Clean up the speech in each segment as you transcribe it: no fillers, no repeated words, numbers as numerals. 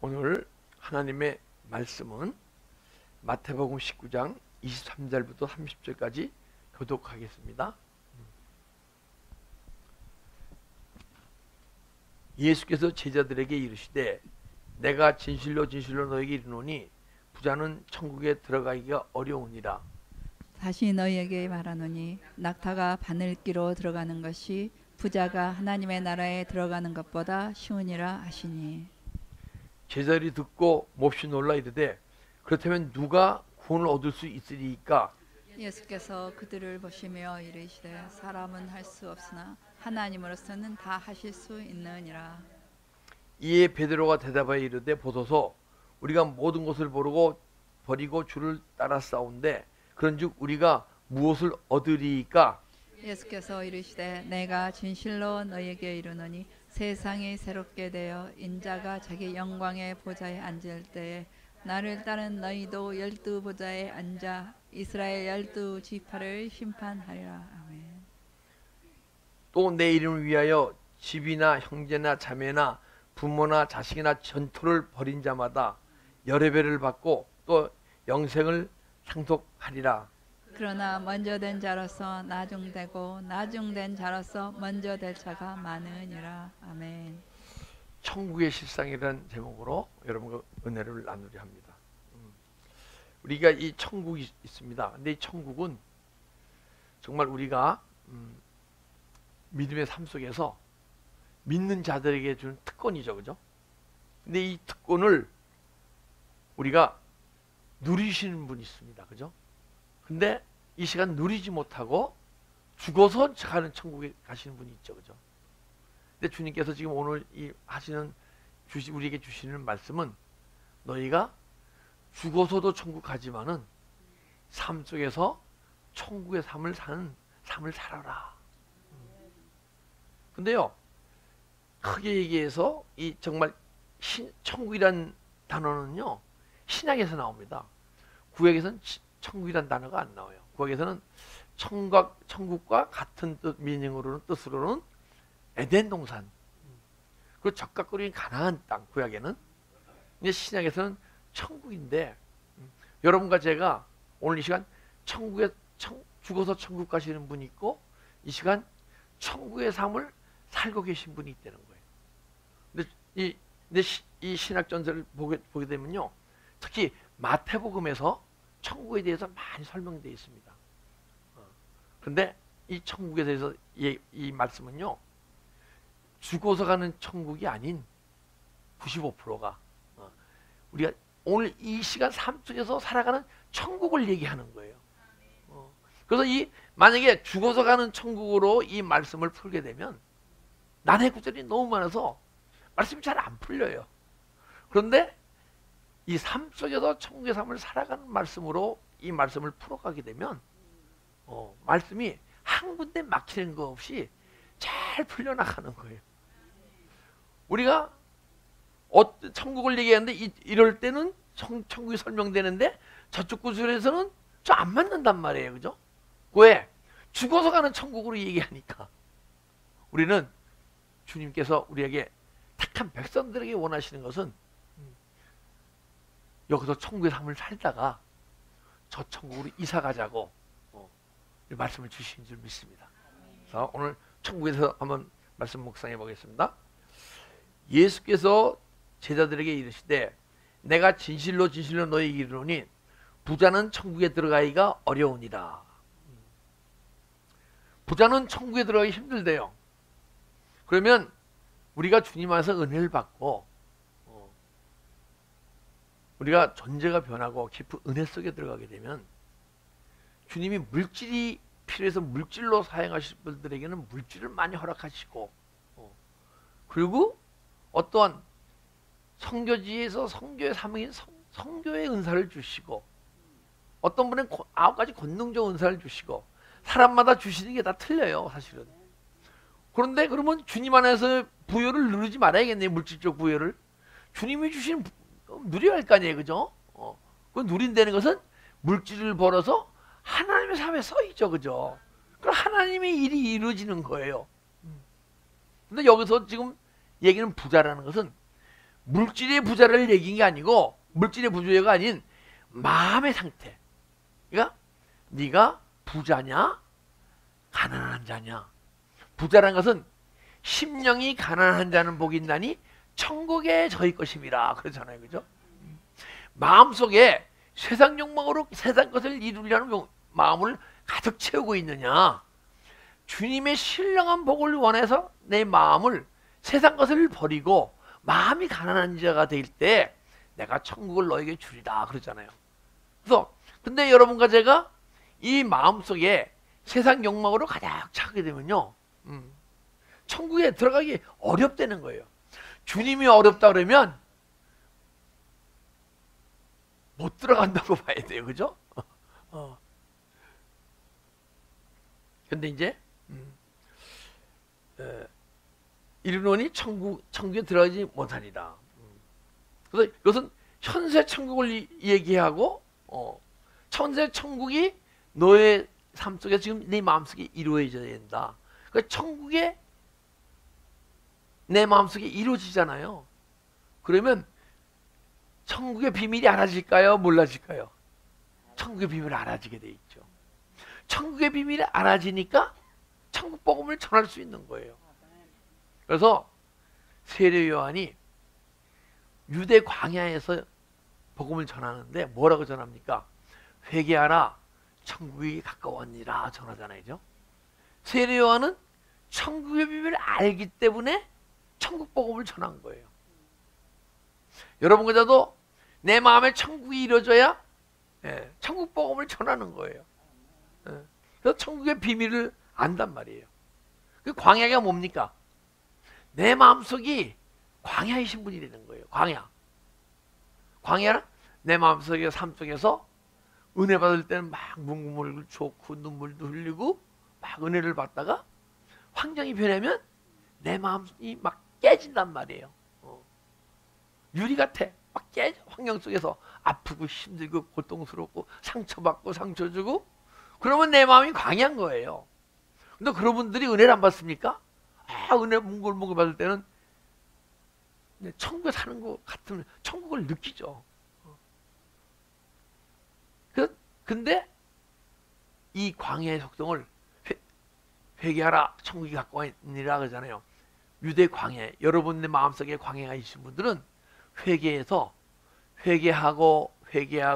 오늘 하나님의 말씀은 마태복음 19장 23절부터 30절까지 교독하겠습니다. 예수께서 제자들에게 이르시되 내가 진실로 진실로 너에게 이르노니 부자는 천국에 들어가기가 어려우니라. 다시 너희에게 말하노니 낙타가 바늘기로 들어가는 것이 부자가 하나님의 나라에 들어가는 것보다 쉬우니라 하시니. 제자들이 듣고 몹시 놀라 이르되 그렇다면 누가 구원을 얻을 수 있으리이까? 예수께서 그들을 보시며 이르시되 사람은 할 수 없으나 하나님으로서는 다 하실 수 있느니라. 이에 베드로가 대답하여 이르되 보소서 우리가 모든 것을 버리고 주를 따라 싸운데 그런즉 우리가 무엇을 얻으리이까? 예수께서 이르시되 내가 진실로 너희에게 이르노니 세상이 새롭게 되어 인자가 자기 영광의 보좌에 앉을 때에 나를 따른 너희도 12 보좌에 앉아 이스라엘 12 지파를 심판하리라. 아멘. 또 내 이름을 위하여 집이나 형제나 자매나 부모나 자식이나 전토를 벌인 자마다 열의 배를 받고 또 영생을 상속하리라. 그러나 먼저 된 자로서 나중되고 나중된 자로서 먼저 될 자가 많으니라. 아멘. 천국의 실상이라는 제목으로 여러분과 은혜를 나누려 합니다. 우리가 이 천국이 있습니다. 근데 이 천국은 정말 우리가 믿음의 삶 속에서 믿는 자들에게 주는 특권이죠, 그죠? 근데 이 특권을 우리가 누리시는 분이 있습니다, 그죠? 근데 이 시간 누리지 못하고 죽어서 가는 천국에 가시는 분이 있죠, 그죠? 근데 주님께서 지금 오늘 우리에게 주시는 말씀은 너희가 죽어서도 천국 가지만은 삶 속에서 천국의 삶을 사는 삶을 살아라. 근데요, 크게 얘기해서 이 정말 천국이란 단어는요 신약에서 나옵니다. 구약에서는 천국이란 단어가 안 나와요. 구약에서는 천국과 같은 뜻으로는 에덴 동산, 그리고 적각거리는 가나안 땅, 구약에는. 근데 신약에서는 천국인데 여러분과 제가 오늘 이 시간 죽어서 천국 가시는 분이 있고 이 시간 천국의 삶을 살고 계신 분이 있다는 거예요. 근데 이 신약 전설을 보게 되면요, 특히 마태복음에서 천국에 대해서 많이 설명되어 있습니다. 그런데 이 천국에 대해서 이 말씀은요, 죽어서 가는 천국이 아닌 95%가 우리가 오늘 이 시간 삶 속에서 살아가는 천국을 얘기하는 거예요. 그래서 만약에 죽어서 가는 천국으로 이 말씀을 풀게 되면 난해 구절이 너무 많아서 말씀이 잘 안 풀려요. 그런데 이 삶 속에서 천국의 삶을 살아가는 말씀으로 이 말씀을 풀어가게 되면 말씀이 한 군데 막히는 거 없이 잘 풀려나가는 거예요. 우리가 천국을 얘기하는데 이럴 때는 천국이 설명되는데 저쪽 구절에서는 좀 안 맞는단 말이에요, 그죠? 왜? 죽어서 가는 천국으로 얘기하니까. 우리는 주님께서 우리에게 택한 백성들에게 원하시는 것은 여기서 천국의 삶을 살다가 저 천국으로 이사 가자고 말씀을 주신 줄 믿습니다. 그래서 오늘 천국에서 한번 말씀 묵상해 보겠습니다. 예수께서 제자들에게 이르시되 내가 진실로 진실로 너희에게 이르노니 부자는 천국에 들어가기가 어려우니라. 부자는 천국에 들어가기 힘들대요. 그러면 우리가 주님 안에서 은혜를 받고 우리가 존재가 변하고 깊은 은혜 속에 들어가게 되면 주님이 물질이 필요해서 물질로 사용하실 분들에게는 물질을 많이 허락하시고 그리고 어떠한 선교지에서 선교의 사명인 선교의 은사를 주시고 어떤 분은 9가지 권능적 은사를 주시고 사람마다 주시는 게 다 틀려요, 사실은. 그런데 그러면 주님 안에서 부여를 누르지 말아야겠네요, 물질적 부여를. 주님이 주신 누려야 할 거 아니에요, 그죠? 그 누린다는 것은 물질을 벌어서 하나님의 삶에 써있죠, 그죠? 그럼 하나님의 일이 이루어지는 거예요. 근데 여기서 지금 얘기는 부자라는 것은 물질의 부자를 얘기한 게 아니고 물질의 부자가 아닌 마음의 상태. 그러니까 네가 부자냐 가난한 자냐. 부자란 것은 심령이 가난한 자는 복이 있나니 천국에 저희 것임이라 그러잖아요. 그죠? 마음속에 세상 욕망으로 세상 것을 이루려는 마음을 가득 채우고 있느냐, 주님의 신령한 복을 원해서 내 마음을 세상 것을 버리고 마음이 가난한 자가 될 때 내가 천국을 너에게 주리라 그러잖아요. 그래서 근데 여러분과 제가 이 마음속에 세상 욕망으로 가득 차게 되면요, 천국에 들어가기 어렵다는 거예요. 주님이 어렵다 그러면 못 들어간다고 봐야 돼요. 그죠? 근데 이제 이르노니 천국에 들어가지 못하리라. 그래서 이것은 현세 천국을 얘기하고 현세 천국이 너의 삶 속에 지금 네 마음속에 이루어져야 된다. 그러니까 천국에 내 마음속에 이루어지잖아요. 그러면 천국의 비밀이 알아질까요? 몰라질까요? 천국의 비밀이 알아지게 돼 있죠. 천국의 비밀이 알아지니까 천국 복음을 전할 수 있는 거예요. 그래서 세례 요한이 유대 광야에서 복음을 전하는데 뭐라고 전합니까? 회개하라 천국이 가까웠니라 전하잖아요. 세례 요한은 천국의 비밀을 알기 때문에 천국 복음을 전한 거예요. 여러분과 저도 내 마음에 천국이 이루어져야 천국 복음을 전하는 거예요. 그래서 천국의 비밀을 안단 말이에요. 그 광야가 뭡니까? 내 마음속이 광야이신 분이 되는 거예요. 광야는 내 마음속의 삶 속에서 은혜 받을 때는 막 눈물을 좋고 눈물도 흘리고 막 은혜를 받다가 환경이 변하면 내 마음이 막 깨진단 말이에요. 유리 같아. 막 깨져. 환경 속에서 아프고 힘들고 고통스럽고 상처받고 상처 주고 그러면 내 마음이 광야인 거예요. 근데 그런 분들이 은혜를 안 받습니까? 은혜 몽글몽글 받을 때는 천국에 사는 것 같으면 천국을 느끼죠. 근데 이 광야의 속성을 회개하라 천국이 가까우니라 그러잖아요. 유대 광야, 여러분의 마음속에 광야가 있으신 분들은 회개해서 회개하고 회개에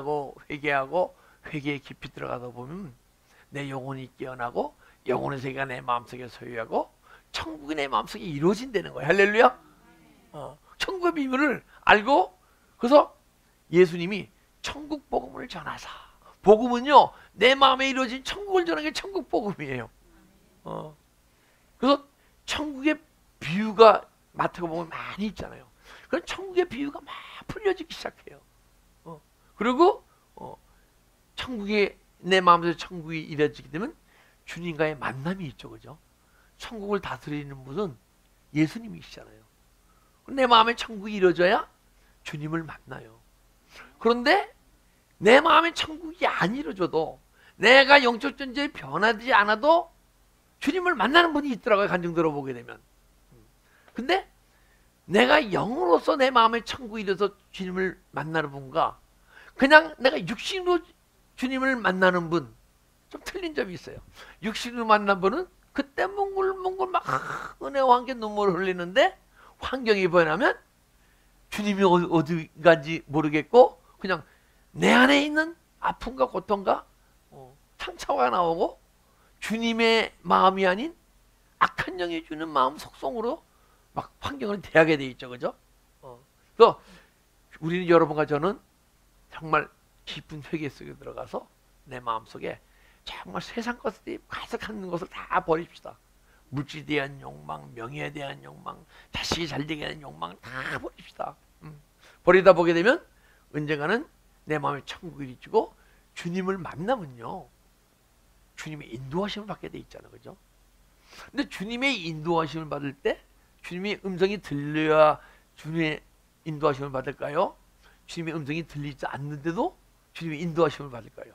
깊이 들어가다 보면 내 영혼이 깨어나고 영혼의 세계가 내 마음속에 소유하고 천국이 내 마음속에 이루어진다는 거예요. 할렐루야. 천국의 비밀을 알고 그래서 예수님이 천국 복음을 전하사. 복음은요 내 마음에 이루어진 천국을 전하는 게 천국 복음이에요. 그래서 천국의 비유가 마태복음에 많이 있잖아요. 그런 천국의 비유가 막 풀려지기 시작해요. 그리고 천국에 내 마음에서 천국이 이루어지게 되면 주님과의 만남이 있죠, 그죠? 천국을 다스리는 분은 예수님이시잖아요. 내 마음에 천국이 이루어져야 주님을 만나요. 그런데 내 마음에 천국이 안 이루어져도 내가 영적 존재에 변하지 않아도 주님을 만나는 분이 있더라고요. 간증 들어보게 되면. 근데 내가 영으로서 내 마음에 천국이 이루어서 주님을 만나는 분과 그냥 내가 육신으로 주님을 만나는 분 좀 틀린 점이 있어요. 육신으로 만난 분은 그때 몽글몽글 막 은혜와 함께 눈물을 흘리는데 환경이 변하면 주님이 어디 간지 모르겠고 그냥 내 안에 있는 아픔과 고통과 상처가 나오고 주님의 마음이 아닌 악한 영이 주는 마음 속성으로 막 환경을 대하게 돼 있죠, 그죠? 그래서 우리는 여러분과 저는 정말 깊은 회개 속에 들어가서 내 마음 속에 정말 세상 것들이 가득한 것을 다 버립시다. 물질에 대한 욕망, 명예에 대한 욕망, 자식이 잘 되게 하는 욕망 다 버립시다. 버리다 보게 되면 언젠가는 내 마음에 천국이 이루어지고 주님을 만나면요 주님의 인도하심을 받게 돼 있잖아요, 그죠? 근데 주님의 인도하심을 받을 때 주님의 음성이 들려야 주님의 인도하심을 받을까요? 주님의 음성이 들리지 않는데도 주님의 인도하심을 받을까요?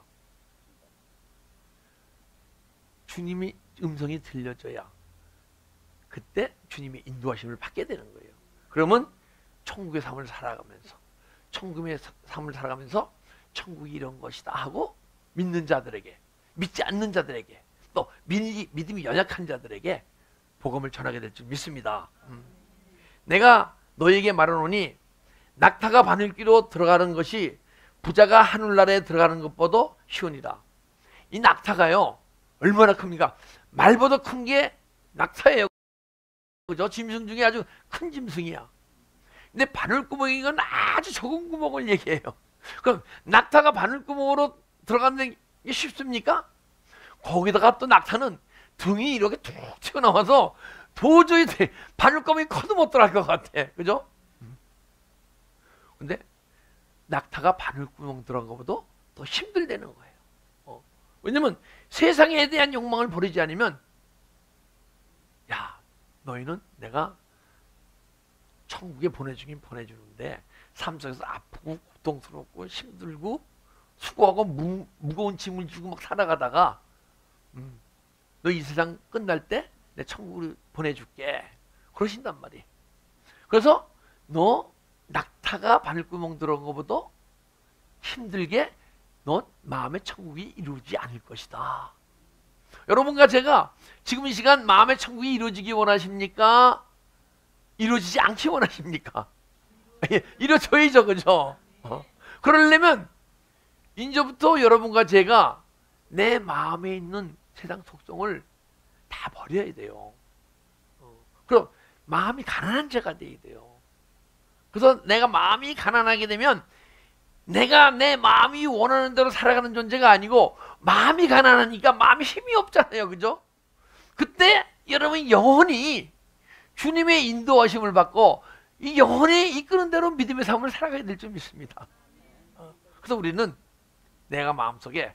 주님의 음성이 들려줘야 그때 주님의 인도하심을 받게 되는 거예요. 그러면 천국의 삶을 살아가면서 천국의 삶을 살아가면서 천국이 이런 것이다 하고 믿는 자들에게, 믿지 않는 자들에게, 또 믿음이 연약한 자들에게 복음을 전하게 될 줄 믿습니다. 내가 너에게 말하노니 낙타가 바늘귀로 들어가는 것이 부자가 하늘나라에 들어가는 것보다 쉬우니라. 이 낙타가요 얼마나 큽니까? 말보다 큰 게 낙타예요. 그죠? 짐승 중에 아주 큰 짐승이야. 근데 바늘구멍인 건 아주 적은 구멍을 얘기해요. 그럼 낙타가 바늘구멍으로 들어가는 게 쉽습니까? 거기다가 또 낙타는 등이 이렇게 툭 튀어나와서 도저히 바늘구멍이 커도 못 들어갈 것 같아. 그죠? 근데 낙타가 바늘구멍 들어간 것보다 더 힘들다는 거예요. 왜냐면 세상에 대한 욕망을 버리지 않으면, 야, 너희는 내가 천국에 보내주긴 보내주는데 삶 속에서 아프고 고통스럽고 힘들고 수고하고 무거운 짐을 지고 막 살아가다가 너 이 세상 끝날 때 내 천국으로 보내줄게 그러신단 말이에요. 그래서 너 낙타가 바늘구멍 들어간 것보다 힘들게 너 마음의 천국이 이루어지지 않을 것이다. 여러분과 제가 지금 이 시간 마음의 천국이 이루어지기 원하십니까? 이루어지지 않기 원하십니까? 이루어져야죠, 그죠? 그러려면 이제부터 여러분과 제가 내 마음에 있는 세상 속성을 다 버려야 돼요. 그럼 마음이 가난한 자가 돼야 돼요. 그래서 내가 마음이 가난하게 되면 내가 내 마음이 원하는 대로 살아가는 존재가 아니고 마음이 가난하니까 마음이 힘이 없잖아요. 그죠? 그때 여러분 영혼이 주님의 인도하심을 받고 이 영혼이 이끄는 대로 믿음의 삶을 살아가야 될 줄 믿습니다. 그래서 우리는 내가 마음속에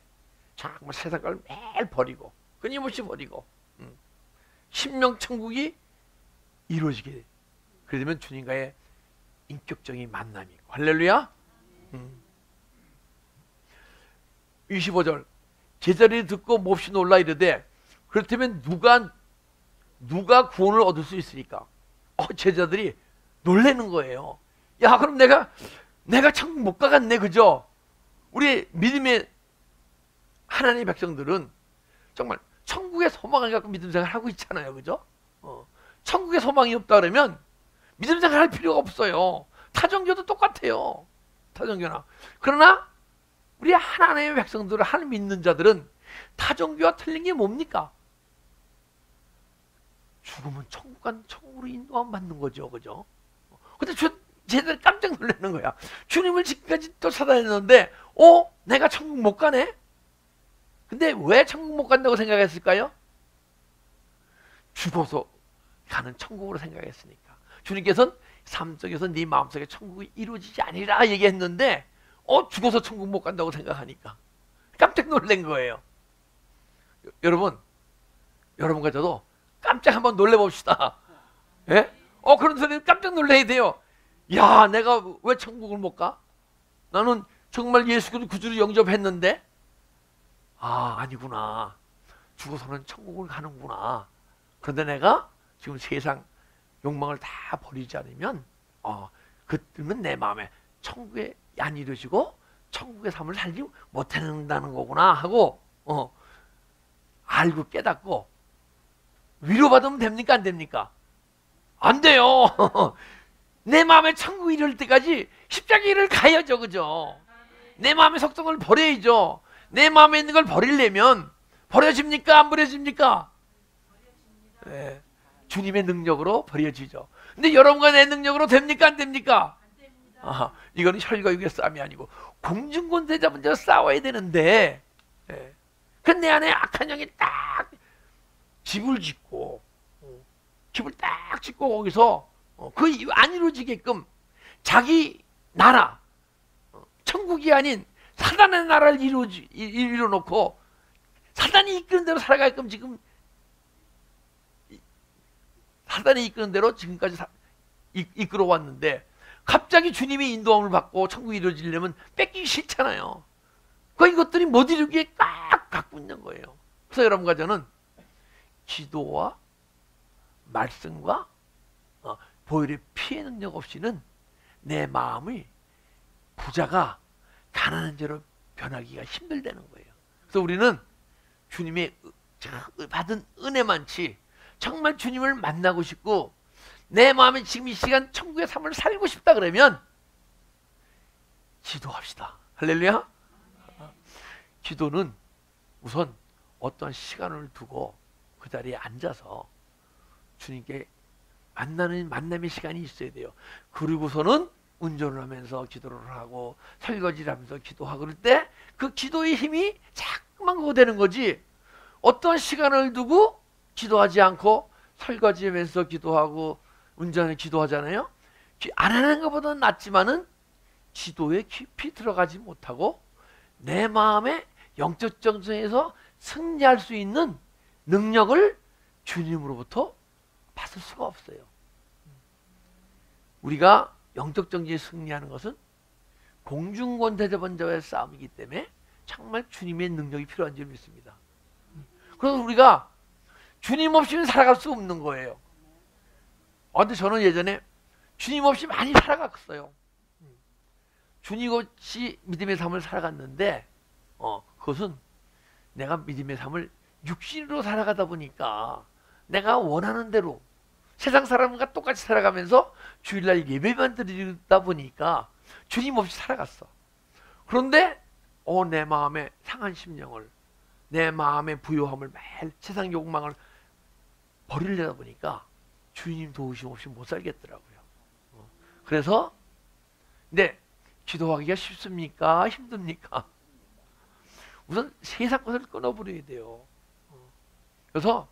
정말 세상 걸 매일 버리고 끊임없이 버리고 심령천국이 이루어지게 돼. 그러면 주님과의 인격적인 만남이 있고. 할렐루야. 25절 제자들이 듣고 몹시 놀라 이르되 그렇다면 누가 구원을 얻을 수 있으니까? 제자들이 놀라는 거예요. 야, 그럼 내가 천국 못 가겠네, 그죠? 우리 믿음의 하나님의 백성들은 정말 천국의 소망을 갖고 믿음 생활을 하고 있잖아요, 그죠? 천국의 소망이 없다 그러면 믿음 생활 할 필요가 없어요. 타종교도 똑같아요. 타종교나. 그러나 우리 하나님의 백성들을 하나님 믿는 자들은 타종교와 틀린 게 뭡니까? 죽으면 천국으로 인도함 받는 거죠, 그죠? 근데 쟤들 깜짝 놀라는 거야. 주님을 지금까지 쫓아다녔는데, 내가 천국 못 가네? 근데 왜 천국 못 간다고 생각했을까요? 죽어서 가는 천국으로 생각했으니까. 주님께서는 삶 속에서 네 마음속에 천국이 이루어지지 아니라 얘기했는데, 죽어서 천국 못 간다고 생각하니까 깜짝 놀란 거예요. 여러분과 저도 깜짝 한번 놀래봅시다. 예? 그런 소리는 깜짝 놀라야 돼요. 야, 내가 왜 천국을 못 가? 나는 정말 예수 그리스도 구주로 영접했는데, 아니구나. 죽어서는 천국을 가는구나. 그런데 내가 지금 세상 욕망을 다 버리지 않으면, 그러면 내 마음에 천국에 안 이루어지고 천국의 삶을 살지 못한다는 거구나 하고, 알고 깨닫고 위로받으면 됩니까? 안 됩니까? 안 돼요. 내 마음에 천국이 이룰 때까지 십자가를 가야죠, 그죠? 내 마음의 속성을 버려야죠. 내 마음에 있는 걸 버리려면 버려집니까? 안 버려집니까? 네. 주님의 능력으로 버려지죠. 근데 여러분과 내 능력으로 됩니까? 안 됩니까? 이거는 혈과육의 싸움이 아니고 공중권세자 문제로 싸워야 되는데, 근데 내 안에 악한 영이 딱 집을 짓고 거기서 안 이루어지게끔 자기 나라, 천국이 아닌 사단의 나라를 이뤄놓고 사단이 이끄는 대로 살아가게끔 지금 사단이 이끄는 대로 지금까지 이끌어 왔는데, 갑자기 주님의 인도함을 받고 천국이 이루어지려면 뺏기기 싫잖아요. 이것들이 못 이루기에 꽉 갖고 있는 거예요. 그래서 여러분과 저는 기도와 말씀과 보혈의 피해 능력 없이는 내 마음이 부자가 가난한 자로 변하기가 힘들다는 거예요. 그래서 우리는 주님의 받은 은혜만치 정말 주님을 만나고 싶고 내 마음에 지금 이 시간 천국의 삶을 살고 싶다 그러면 기도합시다. 할렐루야. 기도는 우선 어떤 시간을 두고 그 자리에 앉아서 주님께 만나는 만남의 시간이 있어야 돼요. 그리고서는 운전을 하면서 기도를 하고 설거지를 하면서 기도하고 그럴 때 그 기도의 힘이 자꾸만 고되는 거지, 어떤 시간을 두고 기도하지 않고 설거지하면서 기도하고 운전을 기도하잖아요. 안 하는 것보다는 낫지만은 기도에 깊이 들어가지 못하고 내 마음의 영적 정성에서 승리할 수 있는 능력을 주님으로부터 받을 수가 없어요. 우리가 영적 정지에 승리하는 것은 공중권 대제번자와의 싸움이기 때문에 정말 주님의 능력이 필요한 줄 믿습니다. 그래서 우리가 주님 없이는 살아갈 수 없는 거예요. 근데 저는 예전에 주님 없이 많이 살아갔어요. 주님 없이 믿음의 삶을 살아갔는데 그것은 내가 믿음의 삶을 육신으로 살아가다 보니까 내가 원하는 대로 세상 사람과 똑같이 살아가면서 주일날 예배만 드리다 보니까 주님 없이 살아갔어. 그런데 내 마음의 상한 심령을, 내 마음의 부요함을, 매일 세상 욕망을 버리려다 보니까 주님 도우심 없이 못 살겠더라고요. 그래서 근데 기도하기가 쉽습니까? 힘듭니까? 우선 세상 것을 끊어버려야 돼요. 그래서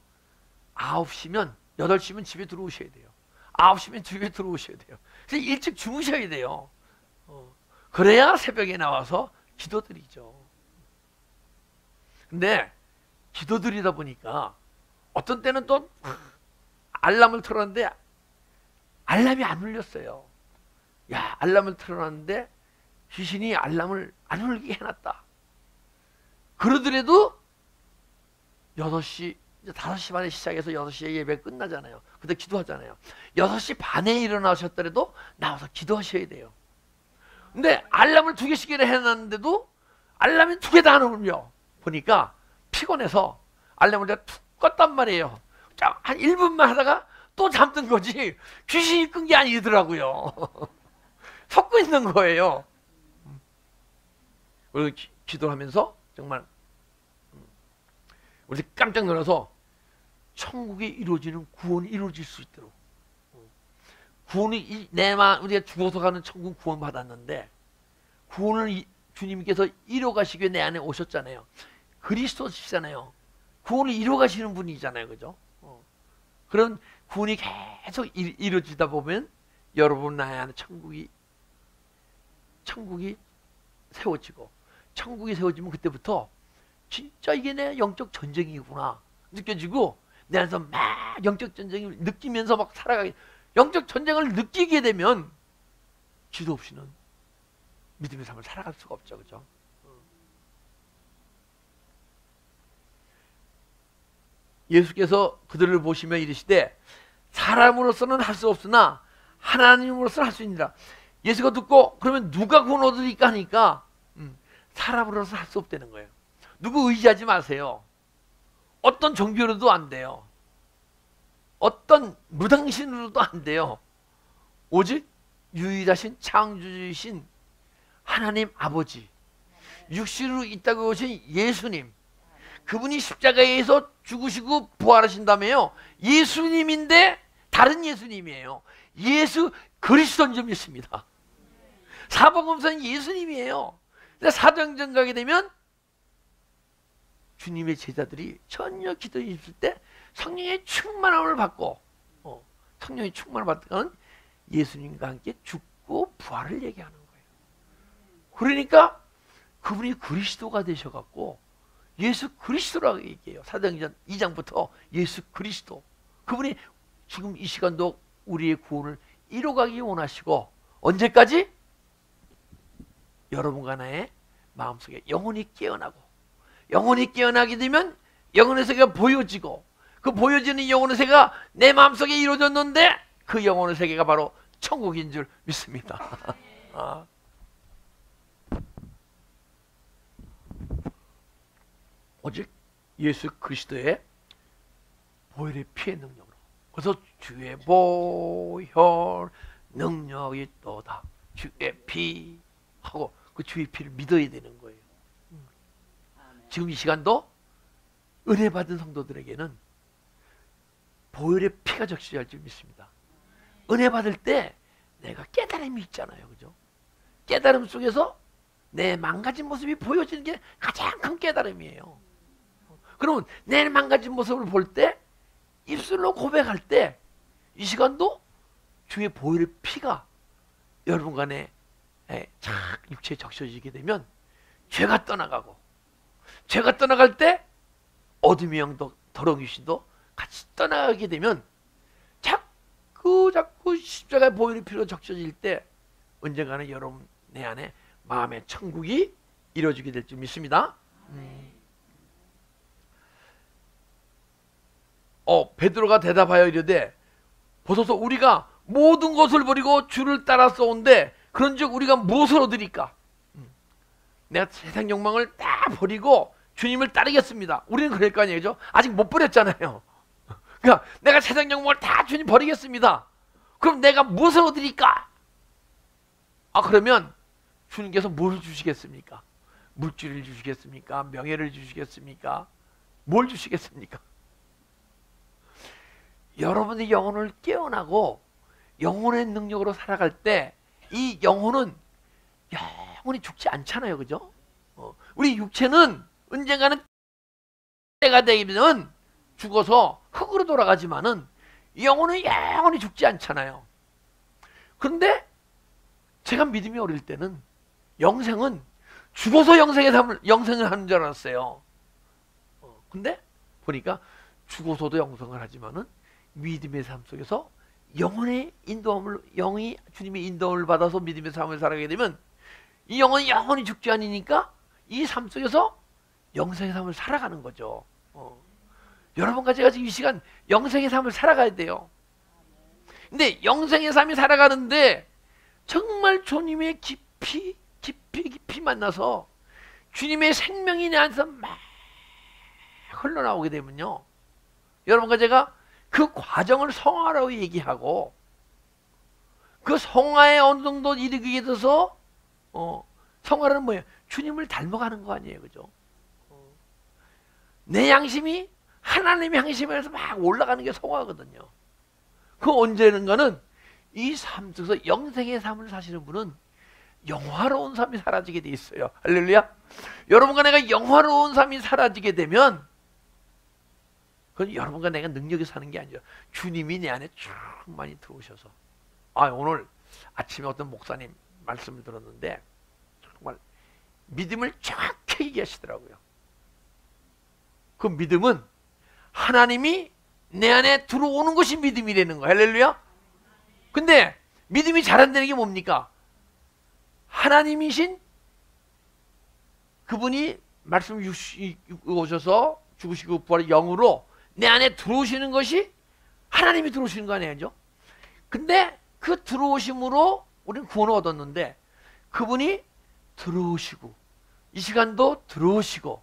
9시면 8시면 집에 들어오셔야 돼요. 9시면 집에 들어오셔야 돼요. 그래서 일찍 주무셔야 돼요. 그래야 새벽에 나와서 기도드리죠. 근데 기도드리다 보니까 어떤 때는 또 알람을 틀었는데 알람이 안 울렸어요. 야, 알람을 틀어놨는데 귀신이 알람을 안 울리게 해놨다. 그러더라도 6시, 5시 반에 시작해서 6시에 예배 끝나잖아요. 그때 기도하잖아요. 6시 반에 일어나셨더라도 나와서 기도하셔야 돼요. 근데 알람을 2개씩이나 해놨는데도 알람이 2개 다 안 울려. 보니까 피곤해서 알람을 내가 툭 껐단 말이에요. 자, 한 1분만 하다가 또 잠든 거지 귀신이 끈 게 아니더라고요. 섞고 있는 거예요. 그래서 기도를 하면서 정말 우리 깜짝 놀라서 천국에 이루어지는 구원이 이루어질 수 있도록, 구원이 우리가 죽어서 가는 천국 구원 받았는데 구원을 주님께서 이뤄 가시기 내 안에 오셨잖아요. 그리스도시잖아요. 구원을 이뤄 가시는 분이잖아요. 그죠? 그런 구원이 계속 이루어지다 보면 여러분 나의 안에 천국이 세워지고, 천국이 세워지면 그때부터 진짜 이게 내 영적 전쟁이구나 느껴지고 내 안에서 막 영적 전쟁을 느끼면서 막 살아가게, 영적 전쟁을 느끼게 되면 기도 없이는 믿음의 삶을 살아갈 수가 없죠. 그죠? 예수께서 그들을 보시며 이르시되 사람으로서는 할 수 없으나 하나님으로서는 할 수 있느니라. 예수가 듣고 그러면 누가 구원 얻으리까 하니까 사람으로서 할 수 없다는 거예요. 누구 의지하지 마세요. 어떤 종교로도 안 돼요. 어떤 무당신으로도 안 돼요. 오직 유일하신 창조주이신 하나님 아버지, 육신으로 있다고 오신 예수님, 그분이 십자가에서 죽으시고 부활하신다며요. 예수님인데 다른 예수님이에요. 예수 그리스도인 줄 믿습니다. 사복음서는 예수님이에요. 사도행전 가게 되면 주님의 제자들이 전혀 기도에 있을 때 성령의 충만함을 받고, 성령의 충만함을 받는 예수님과 함께 죽고 부활을 얘기하는 거예요. 그러니까 그분이 그리스도가 되셔갖고 예수 그리스도라고 얘기해요. 사도행전 2장부터 예수 그리스도, 그분이 지금 이 시간도 우리의 구원을 이뤄가기 원하시고, 언제까지? 여러분과 나의 마음속에 영혼이 깨어나고, 영혼이 깨어나게 되면 영혼의 세계가 보여지고, 그 보여지는 영혼의 세계가 내 마음속에 이루어졌는데 그 영혼의 세계가 바로 천국인 줄 믿습니다. 아. 오직 예수 그리스도의 보혈의 피의 능력으로. 그래서 주의 보혈 능력이 있도다. 주의 피 하고 그 주의 피를 믿어야 되는 거예요. 지금 이 시간도 은혜 받은 성도들에게는 보혈의 피가 적시할 줄 믿습니다. 은혜 받을 때 내가 깨달음이 있잖아요. 그죠? 깨달음 속에서 내 망가진 모습이 보여지는 게 가장 큰 깨달음이에요. 그러면 내 망가진 모습을 볼 때, 입술로 고백할 때, 이 시간도 주의 보혈의 피가 여러분 간에 착 육체에 적셔지게 되면 죄가 떠나가고, 죄가 떠나갈 때 어둠의 영도 더러운 귀신도 같이 떠나가게 되면 자꾸 십자가의 보혈의 피로 적셔질 때 언젠가는 여러분 내 안에 마음의 천국이 이루어지게 될 줄 믿습니다. 베드로가 대답하여 이르되 보소서 우리가 모든 것을 버리고 주를 따라 싸운데 그런즉 우리가 무엇을 얻으리까? 내가 세상 욕망을 다 버리고 주님을 따르겠습니다. 우리는 그럴 거 아니에요. 그죠? 아직 못 버렸잖아요. 그러니까 내가 세상 욕망을 다 주님 버리겠습니다. 그럼 내가 무엇을 얻으리까? 그러면 주님께서 뭘 주시겠습니까? 물질을 주시겠습니까? 명예를 주시겠습니까? 뭘 주시겠습니까? 여러분의 영혼을 깨어나고 영혼의 능력으로 살아갈 때 이 영혼은 영원히 죽지 않잖아요. 그죠? 우리 육체는 언젠가는 때가 되면 죽어서 흙으로 돌아가지만은 영혼은 영원히 죽지 않잖아요. 그런데 제가 믿음이 어릴 때는 영생은 죽어서 영생을 하는 줄 알았어요. 근데 보니까 죽어서도 영생을 하지만은 믿음의 삶 속에서 영혼의 인도함을, 영이 주님의 인도함을 받아서 믿음의 삶을 살아가게 되면 이 영혼이 영원히 죽지 않으니까 이 삶 속에서 영생의 삶을 살아가는 거죠. 여러분과 제가 지금 이 시간 영생의 삶을 살아가야 돼요. 근데 영생의 삶이 살아가는데 정말 주님의 깊이 만나서 주님의 생명이 내 안에서 막 흘러나오게 되면요, 여러분과 제가 그 과정을 성화라고 얘기하고, 그 성화에 어느 정도 이르게 돼서 성화는 뭐예요? 주님을 닮아가는 거 아니에요. 그죠? 내 양심이 하나님의 양심에서 막 올라가는 게 성화거든요. 그 언제는가는 이 삶 속에서 영생의 삶을 사시는 분은 영화로운 삶이 사라지게 돼 있어요. 할렐루야. 여러분과 내가 영화로운 삶이 사라지게 되면 그건 여러분과 내가 능력이 사는 게 아니죠. 주님이 내 안에 충만히 들어오셔서. 오늘 아침에 어떤 목사님 말씀을 들었는데 정말 믿음을 정확히 얘기하시더라고요. 그 믿음은 하나님이 내 안에 들어오는 것이 믿음이라는 거예요. 할렐루야. 근데 믿음이 잘 안 되는 게 뭡니까? 하나님이신 그분이 말씀 오셔서 죽으시고 부활의 영으로 내 안에 들어오시는 것이 하나님이 들어오시는 거 아니에요? 근데 그 들어오심으로 우리는 구원을 얻었는데 그분이 들어오시고 이 시간도 들어오시고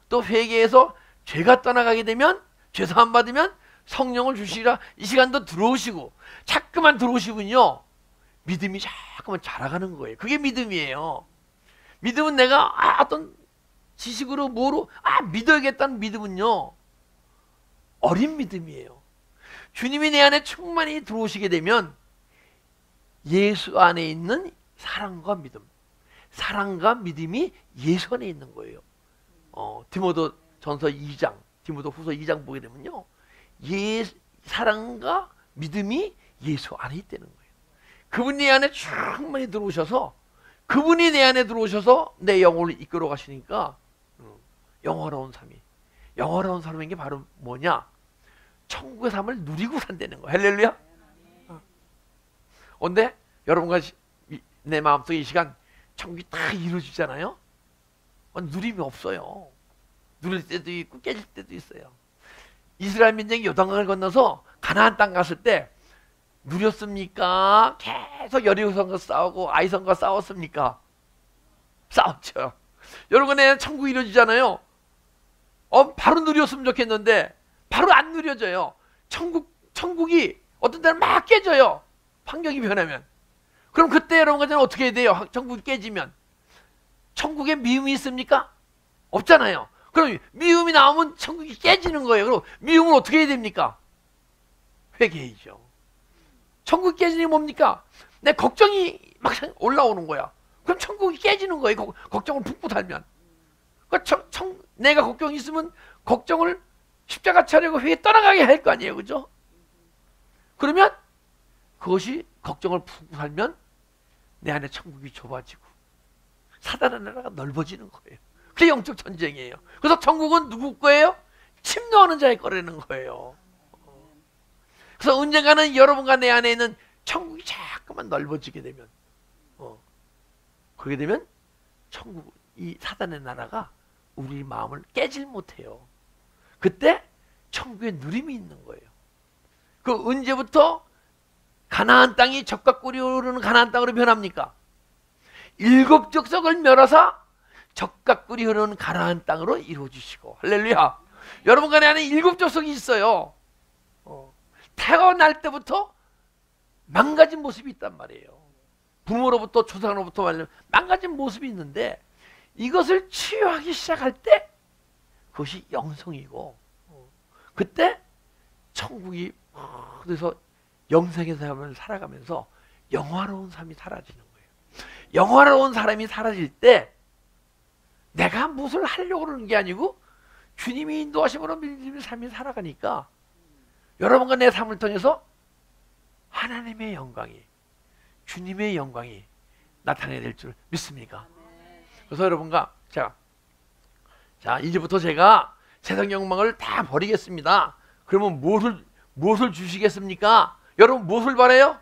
또 회개해서 죄가 떠나가게 되면 죄사함 받으면 성령을 주시라 이 시간도 들어오시고 자꾸만 들어오시군요. 믿음이 자꾸만 자라가는 거예요. 그게 믿음이에요. 믿음은 내가 어떤 지식으로 뭐로 믿어야겠다는 믿음은요, 어린 믿음이에요. 주님이 내 안에 충만히 들어오시게 되면 예수 안에 있는 사랑과 믿음, 사랑과 믿음이 예수 안에 있는 거예요. 디모데 전서 2장, 디모데 후서 2장 보게 되면요, 사랑과 믿음이 예수 안에 있다는 거예요. 그분이 내 안에 충만히 들어오셔서, 그분이 내 안에 들어오셔서 내 영혼을 이끌어 가시니까 영화로운 삶인 게 바로 뭐냐? 천국의 삶을 누리고 산다는 거예요. 할렐루야. 근데 여러분과 내 마음속에 이 시간 천국이 다 이루어지잖아요. 누림이 없어요. 누릴 때도 있고 깨질 때도 있어요. 이스라엘 민족이 요단강을 건너서 가나안 땅 갔을 때 누렸습니까? 계속 여리고성과 싸우고 아이성과 싸웠습니까? 싸웠죠. 여러분, 내 천국이 이루어지잖아요. 바로 누렸으면 좋겠는데 바로 안 누려져요. 천국이 어떤 때는 막 깨져요. 환경이 변하면. 그럼 그때 여러분들은 어떻게 해야 돼요? 천국이 깨지면. 천국에 미움이 있습니까? 없잖아요. 그럼 미움이 나오면 천국이 깨지는 거예요. 그럼 미움을 어떻게 해야 됩니까? 회개이죠. 천국이 깨지는 게 뭡니까? 내 걱정이 막 올라오는 거야. 그럼 천국이 깨지는 거예요. 걱정을 품고 살면. 그러니까 내가 걱정이 있으면 걱정을 십자가 차려고 회개 떠나가게 할 거 아니에요. 그죠? 그러면 그것이 걱정을 품고 살면 내 안에 천국이 좁아지고 사단의 나라가 넓어지는 거예요. 그게 영적 전쟁이에요. 그래서 천국은 누구 거예요? 침노하는 자의 거라는 거예요. 그래서 언젠가는 여러분과 내 안에 있는 천국이 자꾸만 넓어지게 되면 그렇게 되면 천국, 이 사단의 나라가 우리 마음을 깨질 못해요. 그때 천국의 누림이 있는 거예요. 그 언제부터 가나안 땅이 젖과 꿀이 흐르는 가나안 땅으로 변합니까? 7 족속을 멸하사 젖과 꿀이 흐르는 가나안 땅으로 이루어주시고. 할렐루야. 여러분과 내 안에 7 족속이 있어요. 태어날 때부터 망가진 모습이 있단 말이에요. 부모로부터 조상으로부터 말하면 망가진 모습이 있는데 이것을 치유하기 시작할 때 그것이 영성이고 그때 천국이 그래서 영생의 삶을 살아가면서 영화로운 삶이 사라지는 거예요. 영화로운 사람이 사라질 때 내가 무엇을 하려고 그러는 게 아니고 주님이 인도하심으로 믿음의 삶이 살아가니까 여러분과 내 삶을 통해서 하나님의 영광이, 주님의 영광이 나타나야 될 줄 믿습니까? 그래서 여러분과 자 이제부터 제가 세상 영광을 다 버리겠습니다. 그러면 무엇을 주시겠습니까? 여러분 무엇을 바라요?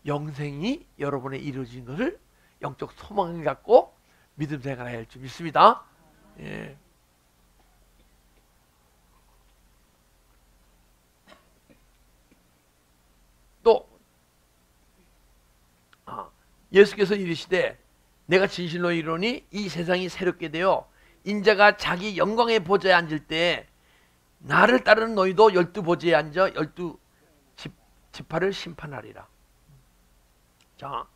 영생이 여러분의 이루어진 것을 영적 소망을 갖고 믿음 생활해야 할 줄 믿습니다. 예. 또 예수께서 이르시되 내가 진실로 이르노니 이 세상이 새롭게 되어 인자가 자기 영광의 보좌에 앉을 때 나를 따르는 너희도 12보좌에 앉아 12지파를 심판하리라. 자,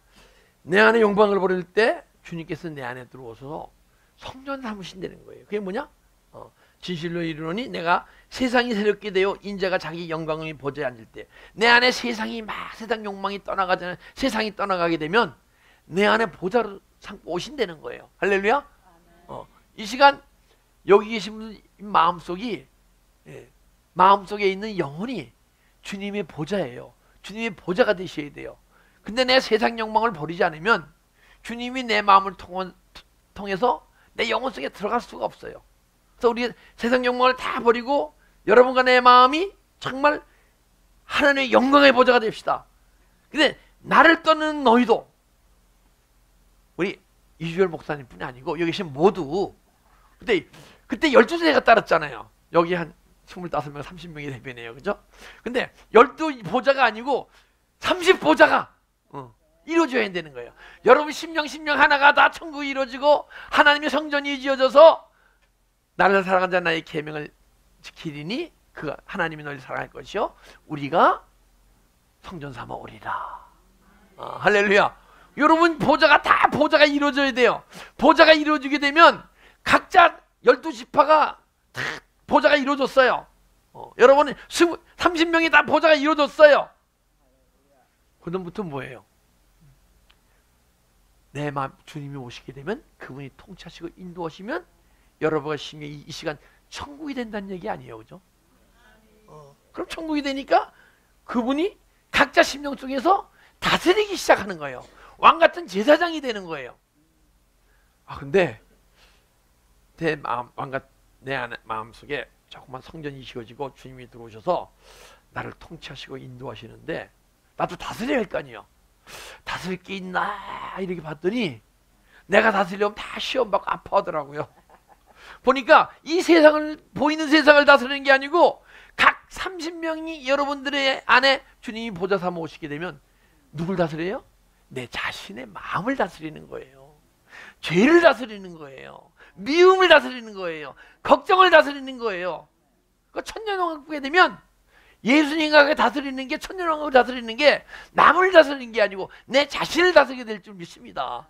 내 안에 영광을 버릴 때 주님께서 내 안에 들어오셔서 성전 삼으신다는 거예요. 그게 뭐냐? 진실로 이르노니 내가 세상이 새롭게 되어 인자가 자기 영광의 보좌에 앉을 때 내 안에 세상이 막 세상 욕망이 떠나가잖아요. 세상이 떠나가게 되면 내 안에 보좌를 삼고 오신다는 거예요. 할렐루야. 이 시간 여기 계신 분 마음속에 있는 영혼이 주님의 보좌예요. 주님의 보좌가 되셔야 돼요. 근데 내 세상 욕망을 버리지 않으면 주님이 내 마음을 통해서 내 영혼 속에 들어갈 수가 없어요. 그래서 우리 세상 욕망을 다 버리고 여러분과 내 마음이 정말 하나님의 영광의 보좌가 됩시다. 근데 나를 떠는 너희도 우리 이주열 목사님뿐이 아니고 여기 계신 모두 그때 12세가 따랐잖아요. 여기 한 25명, 30명이 대변이에요. 그죠? 근데 12보좌가 아니고 30보좌가 이루어져야 되는 거예요. 여러분 심령 하나가 다 천국이 이루어지고 하나님의 성전이 지어져서 나를 사랑한 자 나의 계명을 지키리니 그 하나님이 너희를 사랑할 것이요 우리가 성전 삼아 오리라. 할렐루야. 여러분 보좌가 이루어져야 돼요. 보좌가 이루어지게 되면 각자 12지파가 다 보좌가 이루어졌어요. 여러분 30명이 다 보좌가 이루어졌어요. 그다음부터 뭐예요? 내 마음 주님이 오시게 되면 그분이 통치하시고 인도하시면 여러분과 이 시간 천국이 된다는 얘기 아니에요. 그죠? 그럼 천국이 되니까 그분이 각자 심령 속에서 다스리기 시작하는 거예요. 왕같은 제사장이 되는 거예요. 근데 내 마음속에 자꾸만 성전이 지어지고 주님이 들어오셔서 나를 통치하시고 인도하시는데 나도 다스려야 할 거 아니에요. 다스릴 게 있나 이렇게 봤더니 내가 다스리려면 다 시험받고 아파하더라고요. 보니까 이 세상을 보이는 세상을 다스리는 게 아니고 각 30명이 여러분들의 안에 주님이 보좌 삼아 오시게 되면 누굴 다스려요? 내 자신의 마음을 다스리는 거예요. 죄를 다스리는 거예요. 미움을 다스리는 거예요. 걱정을 다스리는 거예요. 그 천년왕국에 되면 예수님과 다스리는 게, 천년왕국을 다스리는 게 남을 다스리는 게 아니고 내 자신을 다스리게 될 줄 믿습니다.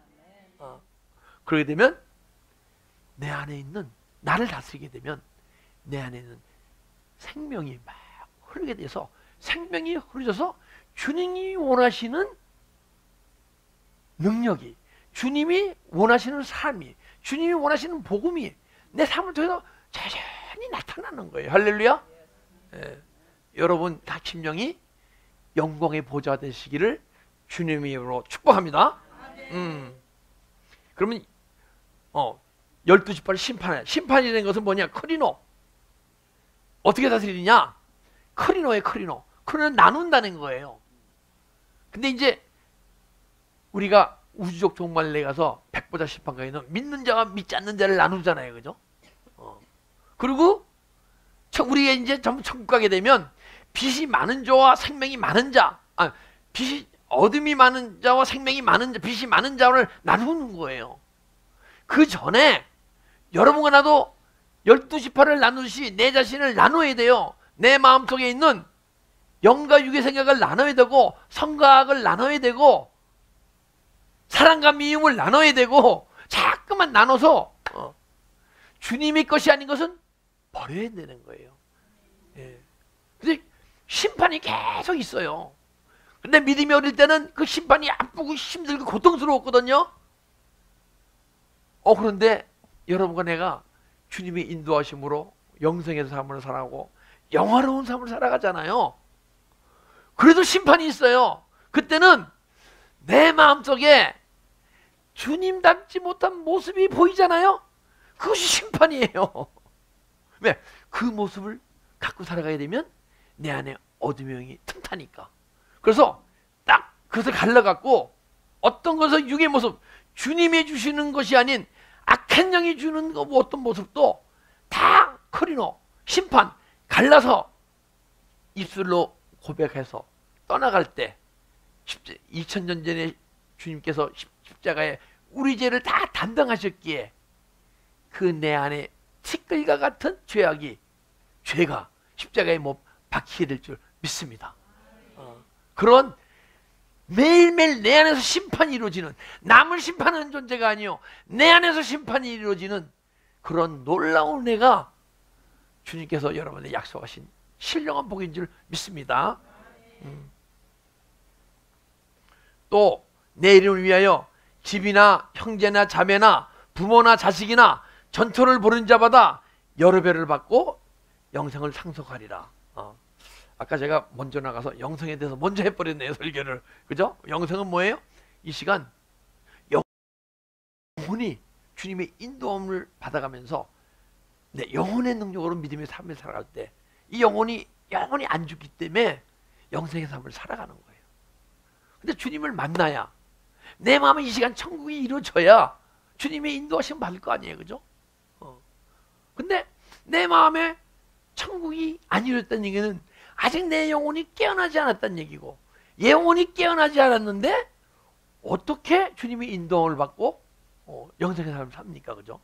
그러게 되면 내 안에 있는, 나를 다스리게 되면 내 안에 있는 생명이 막 흐르게 돼서, 생명이 흐르져서 주님이 원하시는 능력이, 주님이 원하시는 삶이, 주님이 원하시는 복음이 내 삶을 통해서 자연히 나타나는 거예요. 할렐루야. 예. 여러분 각 심령이 영광의 보좌 되시기를 주님의 이름으로 축복합니다. 그러면 12지파를 심판이 된 것은 뭐냐? 크리노. 어떻게 다스리느냐? 크리노예요. 크리노는 나눈다는 거예요. 근데 이제 우리가 우주적 종말에 가서 백보자 심판가에는 믿는 자와 믿지 않는 자를 나누잖아요. 그죠? 그리고 우리가 이제 전부 천국 가게 되면 빛이 많은 자와 생명이 많은 자, 어둠이 많은 자와 생명이 많은 자, 빛이 많은 자를 나누는 거예요. 그 전에 여러분과 나도 12지파를 나누듯이 내 자신을 나눠야 돼요. 내 마음속에 있는 영과 육의 생각을 나눠야 되고, 성과 악을 나눠야 되고, 사랑과 미움을 나눠야 되고, 자꾸만 나눠서 주님의 것이 아닌 것은 버려야 되는 거예요. 예. 근데 심판이 계속 있어요. 근데 믿음이 어릴 때는 그 심판이 아프고 힘들고 고통스러웠거든요. 그런데 여러분과 내가 주님의 인도하심으로 영생의 삶을 살아가고 영화로운 삶을 살아가잖아요. 그래도 심판이 있어요. 그때는 내 마음속에 주님 닮지 못한 모습이 보이잖아요. 그것이 심판이에요. 왜? 그 모습을 갖고 살아가야 되면 내 안에 어둠의 영이 틈타니까. 그래서 딱 그것을 갈라갖고 어떤 것을 육의 모습, 주님이 주시는 것이 아닌 악한 영이 주는 어떤 모습도 다 크리노, 심판, 갈라서 입술로 고백해서 떠나갈 때 2000년 전에 주님께서 십자가에 우리 죄를 다 담당하셨기에 그 내 안에 티끌과 같은 죄가 십자가에 못 박히게 될 줄 믿습니다. 그런 매일매일 내 안에서 심판이 이루어지는, 남을 심판하는 존재가 아니요, 내 안에서 심판이 이루어지는 그런 놀라운 은혜가 주님께서 여러분에게 약속하신 신령한 복인 줄 믿습니다. 또 내 이름을 위하여 집이나 형제나 자매나 부모나 자식이나 전토를 벌이는 자마다 여러 배를 받고 영생을 상속하리라. 아까 제가 먼저 나가서 영생에 대해서 먼저 해버렸네요, 설교를. 그죠? 영생은 뭐예요? 이 시간 영혼이 주님의 인도함을 받아가면서 내 영혼의 능력으로 믿음의 삶을 살아갈 때 이 영혼이 안 죽기 때문에 영생의 삶을 살아가는 거예요. 근데 주님을 만나야, 내 마음에 이 시간 천국이 이루어져야 주님의 인도하심 받을 거 아니에요. 그죠? 근데 내 마음에 천국이 안 이루어졌다는 얘기는 아직 내 영혼이 깨어나지 않았다는 얘기고, 영혼이 깨어나지 않았는데 어떻게 주님의 인도함을 받고 영생의 삶을 삽니까? 그죠?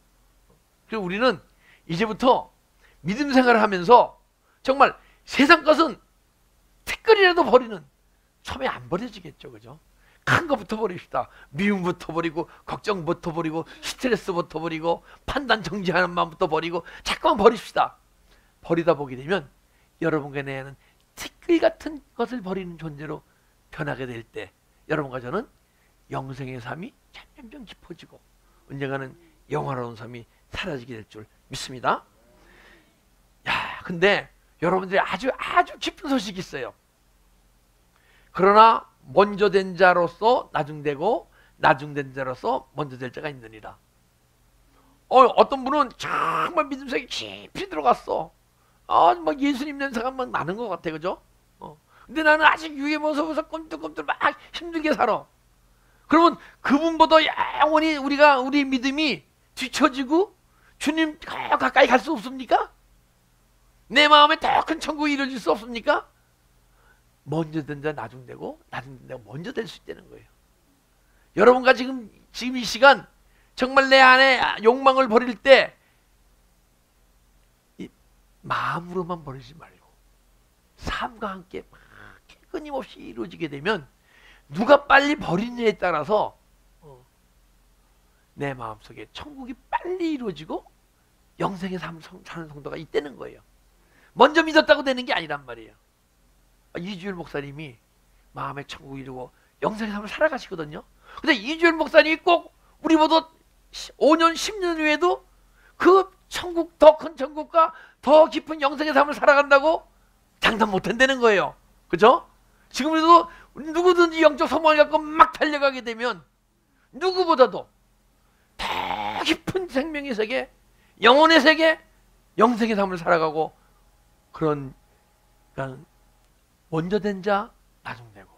그래서 우리는 이제부터 믿음 생활을 하면서 정말 세상 것은 티끌이라도 버리는, 처음에 안 버려지겠죠. 그죠? 큰 것부터 버립시다. 미움부터 버리고, 걱정부터 버리고, 스트레스부터 버리고, 판단 정지하는 마음부터 버리고, 자꾸만 버립시다. 버리다 보게 되면 여러분과 내는 티끌 같은 것을 버리는 존재로 변하게 될 때 여러분과 저는 영생의 삶이 점점 깊어지고 언젠가는 영화로운 삶이 사라지게 될 줄 믿습니다. 근데 여러분들이 아주 깊은 소식이 있어요. 그러나 먼저 된 자로서 나중되고 나중된 자로서 먼저 될 자가 있느니라. 어떤 분은 정말 믿음 속에 깊이 들어갔어. 막 예수님 냄새가 막 나는 것 같아. 그죠? 근데 나는 아직 육의 모습에서 꿈틀꿈틀 막 힘들게 살아. 그러면 그분보다 영원히 우리 믿음이 뒤처지고 주님 가까이 갈 수 없습니까? 내 마음에 더 큰 천국이 이루어질 수 없습니까? 먼저 된 자 나중되고 나중 된 자가 먼저 될 수 있다는 거예요. 여러분과 지금 이 시간 정말 내 안에 욕망을 버릴 때 이 마음으로만 버리지 말고 삶과 함께 막 끊임없이 이루어지게 되면 누가 빨리 버리느냐에 따라서 내 마음속에 천국이 빨리 이루어지고 영생의 삶을 사는 성도가 있다는 거예요. 먼저 믿었다고 되는 게 아니란 말이에요. 이주일 목사님이 마음의 천국이 이루고 영생의 삶을 살아가시거든요. 근데 이주일 목사님이 꼭 우리보다 5년 10년 후에도 그 천국, 더 큰 천국과 더 깊은 영생의 삶을 살아간다고 장담 못 한다는 거예요. 그죠? 지금도 누구든지 영적 소망을 갖고 막 달려가게 되면 누구보다도 더 깊은 생명의 세계, 영혼의 세계, 영생의 삶을 살아가고 그런, 그러니까 먼저 된 자 나중 되고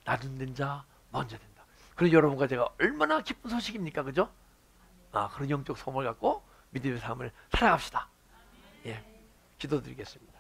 나중 된 자 먼저 된다. 그런 여러분과 제가 얼마나 기쁜 소식입니까? 그죠? 그런 영적 소망을 갖고 믿음의 삶을 살아갑시다. 예, 기도드리겠습니다.